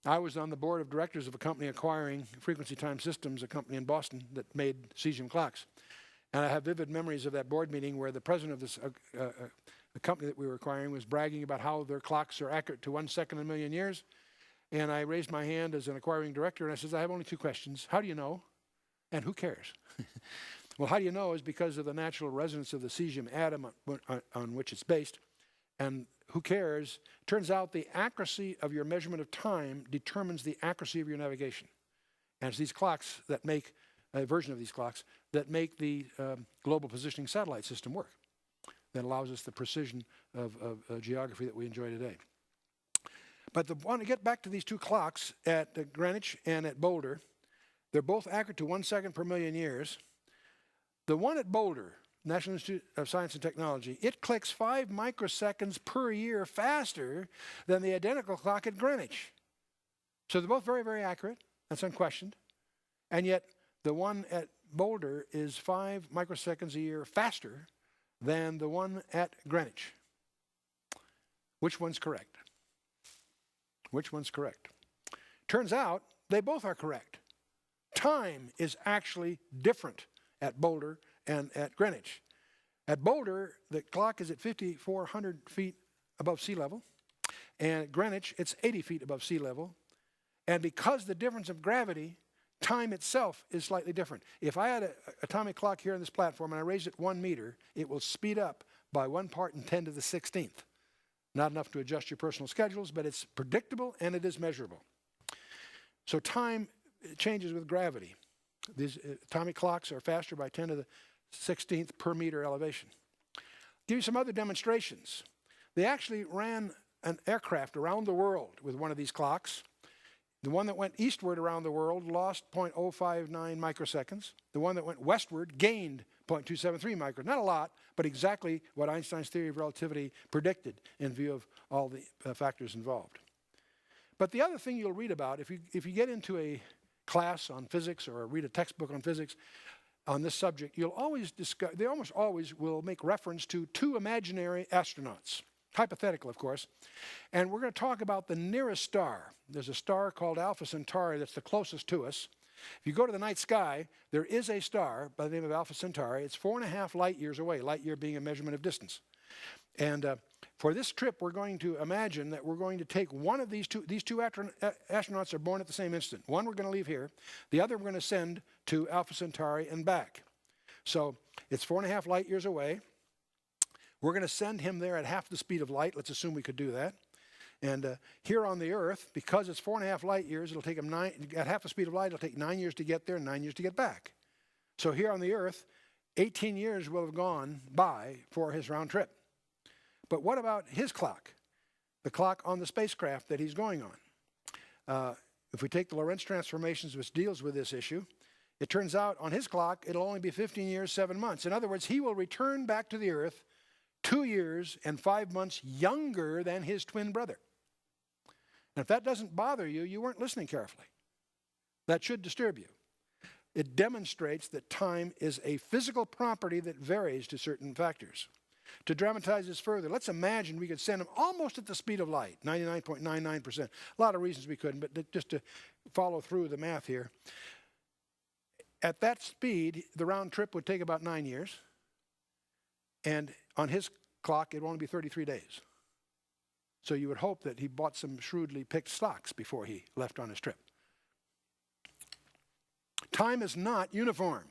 I was on the board of directors of a company acquiring Frequency Time Systems, a company in Boston that made cesium clocks. And I have vivid memories of that board meeting where the president of this the company that we were acquiring was bragging about how their clocks are accurate to 1 second in a million years. And I raised my hand as an acquiring director and I said, I have only two questions. How do you know? And who cares? Well, how do you know is because of the natural resonance of the cesium atom on which it's based. And who cares? Turns out the accuracy of your measurement of time determines the accuracy of your navigation. And it's these clocks that make, a version of these clocks, that make the global positioning satellite system work. That allows us the precision of geography that we enjoy today. But want to get back to these two clocks at Greenwich and at Boulder, they're both accurate to 1 second per million years. The one at Boulder, National Institute of Science and Technology, it clicks 5 microseconds per year faster than the identical clock at Greenwich. So they're both very, very accurate. That's unquestioned. And yet the one at Boulder is 5 microseconds a year faster than the one at Greenwich. Which one's correct? Which one's correct? Turns out they both are correct. Time is actually different at Boulder and at Greenwich. At Boulder, the clock is at 5,400 feet above sea level, and at Greenwich, it's 80 feet above sea level. And because the difference of gravity, time itself is slightly different. If I had an atomic clock here on this platform and I raised it 1 meter, it will speed up by 1 part in 10 to the 16th. Not enough to adjust your personal schedules, but it's predictable and it is measurable. So time changes with gravity. These atomic clocks are faster by 10 to the 16th per meter elevation. Give you some other demonstrations. They actually ran an aircraft around the world with one of these clocks. The one that went eastward around the world lost 0.059 microseconds. The one that went westward gained 0.273 microseconds. Not a lot, but exactly what Einstein's theory of relativity predicted in view of all the factors involved. But the other thing you'll read about, if you get into a class on physics or read a textbook on physics on this subject, you'll always discuss, they almost always will make reference to 2 imaginary astronauts. Hypothetical, of course. And we're going to talk about the nearest star. There's a star called Alpha Centauri that's the closest to us. If you go to the night sky, there is a star by the name of Alpha Centauri. It's 4.5 light years away, light year being a measurement of distance. And for this trip, we're going to imagine that we're going to take one of these two astronauts are born at the same instant. One we're going to leave here. The other we're going to send to Alpha Centauri and back. So it's 4.5 light years away. We're going to send him there at half the speed of light. Let's assume we could do that. And here on the Earth, because it's 4.5 light years, it'll take him at half the speed of light, it'll take 9 years to get there and 9 years to get back. So here on the Earth, 18 years will have gone by for his round trip. But what about his clock? The clock on the spacecraft that he's going on. If we take the Lorentz transformations, which deals with this issue, it turns out on his clock, it'll only be 15 years, 7 months. In other words, he will return back to the Earth 2 years and 5 months younger than his twin brother. And if that doesn't bother you, you weren't listening carefully. That should disturb you. It demonstrates that time is a physical property that varies to certain factors. To dramatize this further, let's imagine we could send him almost at the speed of light, 99.99%. A lot of reasons we couldn't, but just to follow through the math here. At that speed, the round trip would take about 9 years. And on his clock, it would only be 33 days. So you would hope that he bought some shrewdly picked stocks before he left on his trip. Time is not uniform.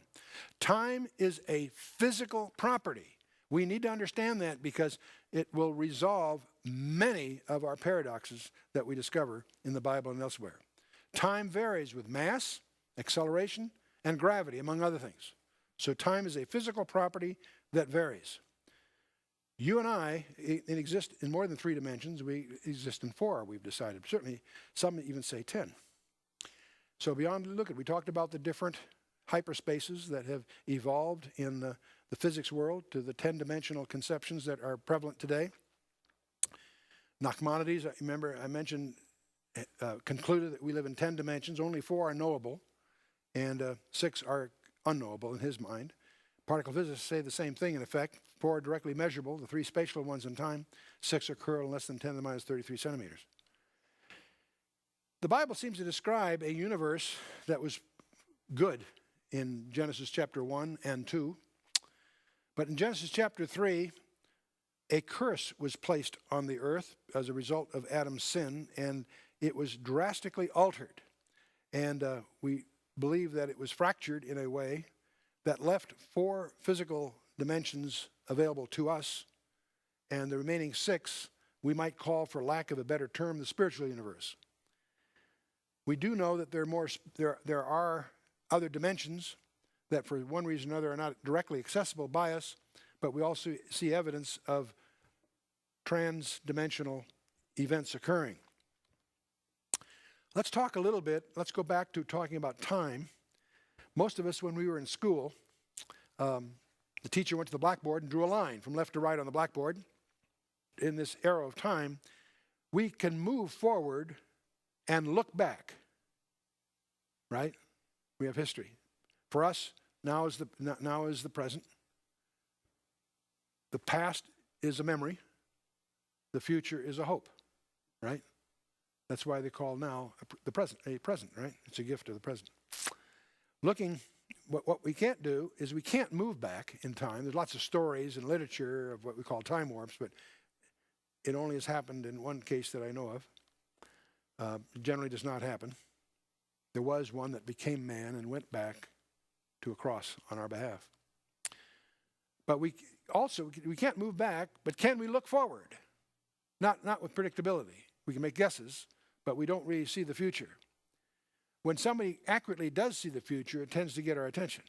Time is a physical property. We need to understand that because it will resolve many of our paradoxes that we discover in the Bible and elsewhere. Time varies with mass, acceleration, and gravity, among other things. So time is a physical property that varies. You and I exist in more than 3 dimensions. We exist in 4, we've decided. Certainly, some even say 10. So beyond look at, we talked about the different hyperspaces that have evolved in the physics world to the 10-dimensional conceptions that are prevalent today. Nachmanides, remember I mentioned, concluded that we live in 10 dimensions. Only 4 are knowable, and 6 are unknowable in his mind. Particle physicists say the same thing, in effect. 4 are directly measurable, the 3 spatial ones in time. 6 occur in less than 10 to the minus 33 centimeters. The Bible seems to describe a universe that was good in Genesis chapter 1 and 2. But in Genesis chapter 3, a curse was placed on the earth as a result of Adam's sin, and it was drastically altered. And we believe that it was fractured in a way that left 4 physical dimensions available to us, and the remaining 6 we might call, for lack of a better term, the spiritual universe. We do know that there are other dimensions that for one reason or another are not directly accessible by us, but we also see evidence of trans-dimensional events occurring. Let's talk a little bit, let's go back to talking about time. Most of us, when we were in school, the teacher went to the blackboard and drew a line from left to right on the blackboard. In this arrow of time, we can move forward and look back, right? We have history. For us, now is the present. The past is a memory. The future is a hope, right? That's why they call now the present a present, right? It's a gift of the present. What we can't do is we can't move back in time. There's lots of stories and literature of what we call time warps, but it only has happened in one case that I know of. It generally does not happen. There was one that became man and went back to a cross on our behalf. But we can't move back, but can we look forward? Not with predictability. We can make guesses, but we don't really see the future. When somebody accurately does see the future, it tends to get our attention.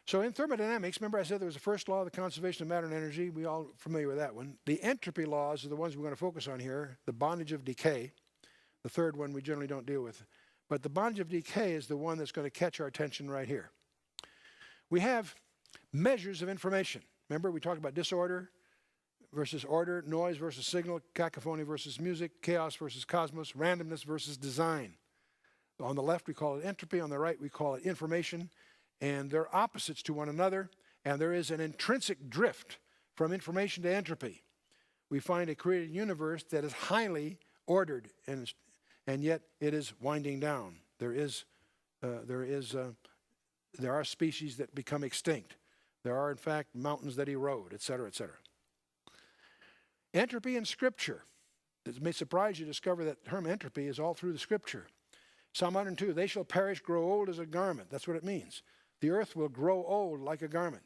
So in thermodynamics, remember I said there was the first law of the conservation of matter and energy. We're all familiar with that one. The entropy laws are the ones we're going to focus on here. The bondage of decay. The third one we generally don't deal with. But the bondage of decay is the one that's going to catch our attention right here. We have measures of information. Remember we talked about disorder versus order, noise versus signal, cacophony versus music, chaos versus cosmos, randomness versus design. On the left we call it entropy, on the right we call it information, and they're opposites to one another, and there is an intrinsic drift from information to entropy. We find a created universe that is highly ordered, and yet it is winding down. There are species that become extinct. There are, in fact, mountains that erode, etc., etc. Entropy in Scripture. It may surprise you to discover that the term entropy is all through the Scripture. Psalm 102, they shall perish, grow old as a garment. That's what it means. The earth will grow old like a garment.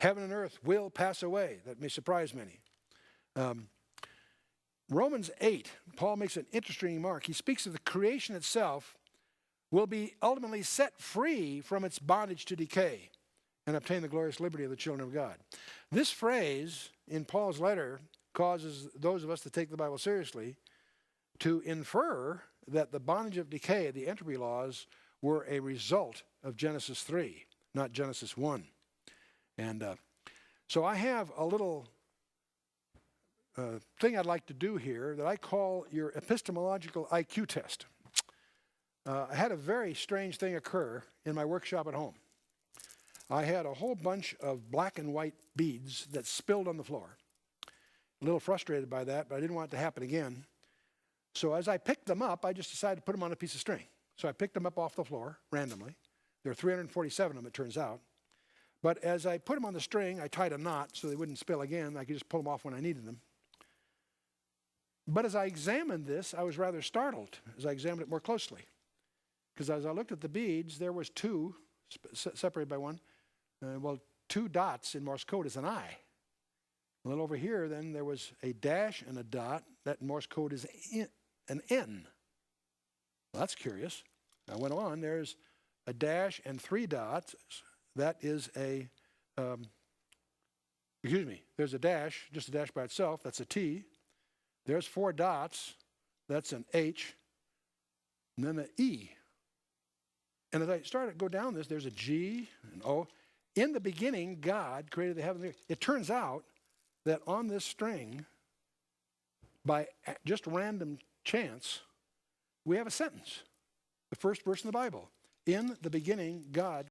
Heaven and earth will pass away. That may surprise many. Romans 8, Paul makes an interesting remark. He speaks of the creation itself will be ultimately set free from its bondage to decay and obtain the glorious liberty of the children of God. This phrase in Paul's letter causes those of us that take the Bible seriously to infer that the bondage of decay, the entropy laws, were a result of Genesis 3, not Genesis 1. And so I have a little thing I'd like to do here that I call your epistemological IQ test. I had a very strange thing occur in my workshop at home. I had a whole bunch of black and white beads that spilled on the floor. A little frustrated by that, but I didn't want it to happen again. So as I picked them up, I just decided to put them on a piece of string. So I picked them up off the floor randomly. There are 347 of them, it turns out. But as I put them on the string, I tied a knot so they wouldn't spill again. I could just pull them off when I needed them. But as I examined this, I was rather startled as I examined it more closely. Because as I looked at the beads, there was two, separated by one, two dots in Morse code is an I. A little over here, then, there was a dash and a dot. That in Morse code is an N. Well, that's curious. I went on. There's a dash and 3 dots. That is a, there's a dash, just a dash by itself. That's a T. There's 4 dots. That's an H. And then an E. And as I started to go down this, there's a G, an O. In the beginning, God created the heaven and the earth. It turns out that on this string, by just random chance, we have a sentence. The first verse in the Bible. In the beginning, God